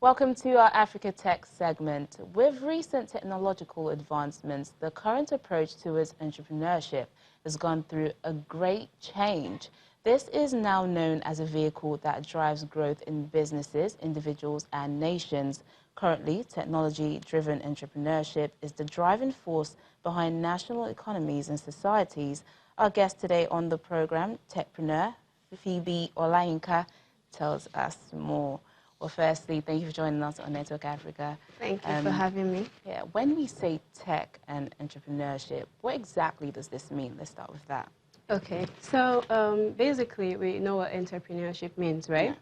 Welcome to our Africa Tech segment. With recent technological advancements, the current approach towards entrepreneurship has gone through a great change. This is now known as a vehicle that drives growth in businesses, individuals, and nations. Currently, technology-driven entrepreneurship is the driving force behind national economies and societies. Our guest today on the program, techpreneur Phoebe Okeyinka, tells us more. Well, firstly, thank you for joining us on Network Africa. Thank you for having me. Yeah, when we say tech and entrepreneurship, what exactly does this mean? Let's start with that. Okay, so basically we know what entrepreneurship means, right?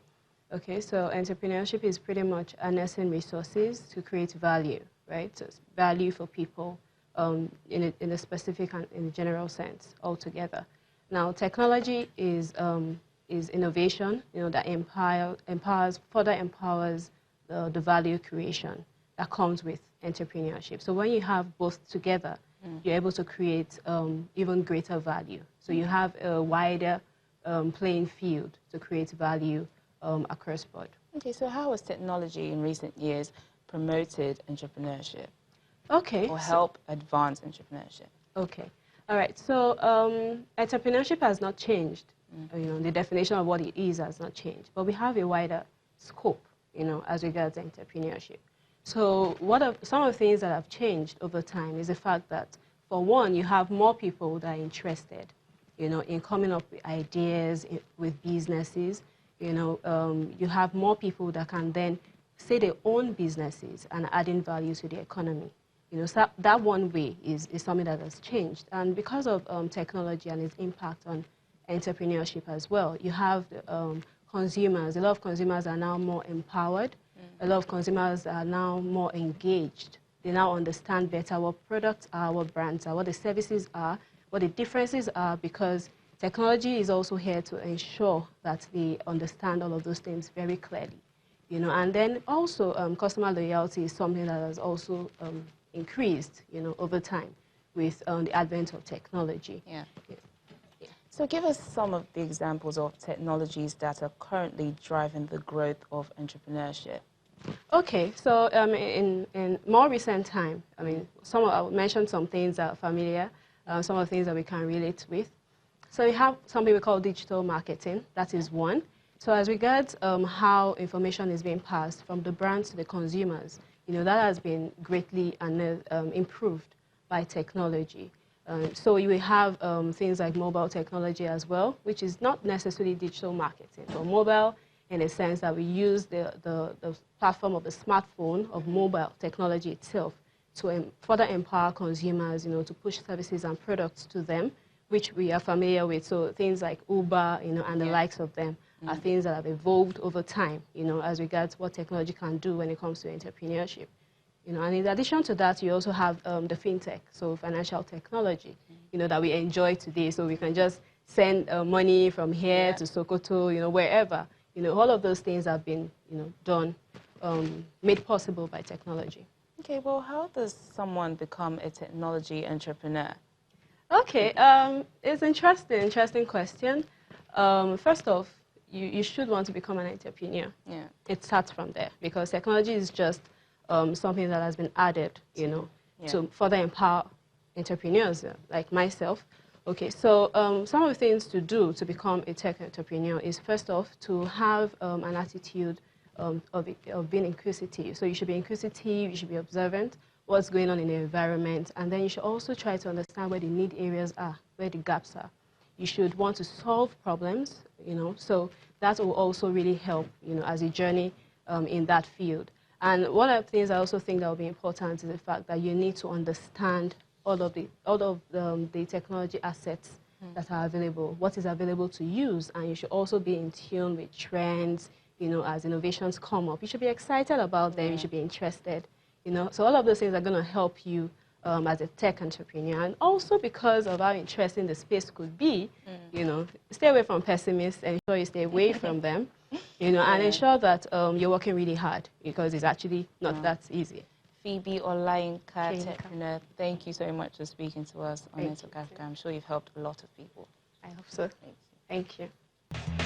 Yeah. Okay, so entrepreneurship is pretty much harnessing resources to create value, right? So it's value for people in a specific and in a general sense altogether. Now, technology is innovation, that further empowers the value creation that comes with entrepreneurship. So when you have both together, you're able to create even greater value. So you have a wider playing field to create value across board. Okay, so how has technology in recent years promoted entrepreneurship? Okay. Or help advance entrepreneurship? Okay. All right. So entrepreneurship has not changed. The definition of what it is has not changed, but we have a wider scope, as regards entrepreneurship. So some of the things that have changed over time is the fact that, for one, you have more people that are interested, in coming up with ideas, with businesses. You have more people that can then say their own businesses and adding value to the economy. So that one way is something that has changed. And because of technology and its impact on entrepreneurship as well, you have consumers. A lot of consumers are now more empowered. A lot of consumers are now more engaged. They now understand better what products are, what brands are, what the services are, what the differences are, because technology is also here to ensure that they understand all of those things very clearly. And then also customer loyalty is something that has also increased, over time with the advent of technology. Yeah. So give us some of the examples of technologies that are currently driving the growth of entrepreneurship. Okay, so in more recent time, I will mention some things that are familiar, some of the things that we can relate with. So we have something we call digital marketing. That is one. So as regards how information is being passed from the brands to the consumers, that has been greatly improved by technology. So you will have things like mobile technology as well, which is not necessarily digital marketing, but mobile in a sense that we use the platform of the smartphone, of mobile technology itself, to further empower consumers, to push services and products to them, which we are familiar with. So things like Uber, and the likes of them are things that have evolved over time, as regards what technology can do when it comes to entrepreneurship. And in addition to that, you also have the fintech, so financial technology, that we enjoy today. So we can just send money from here to Sokoto, wherever. All of those things have been, done, made possible by technology. Okay, well, how does someone become a technology entrepreneur? Okay, it's interesting question. First off, you should want to become an entrepreneur. Yeah. It starts from there, because technology is just something that has been added, to further empower entrepreneurs like myself. Okay, so some of the things to do to become a tech entrepreneur is, first off, to have an attitude of being inquisitive. So you should be inquisitive, you should be observant, what's going on in the environment, and then you should also try to understand where the need areas are, where the gaps are. You should want to solve problems, so that will also really help, as a journey in that field. And one of the things I also think that will be important is the fact that you need to understand all of the technology assets that are available, what is available to use, and you should also be in tune with trends, as innovations come up. You should be excited about them, you should be interested, So all of those things are going to help you as a tech entrepreneur. And also because of how interesting the space could be, stay away from pessimists, ensure you stay away from them. And ensure that you're working really hard, because it's actually not that easy. Phoebe Okeyinka, techpreneur, thank you so much for speaking to us on Network Africa. I'm sure you've helped a lot of people. I hope so. Thank you. Thank you.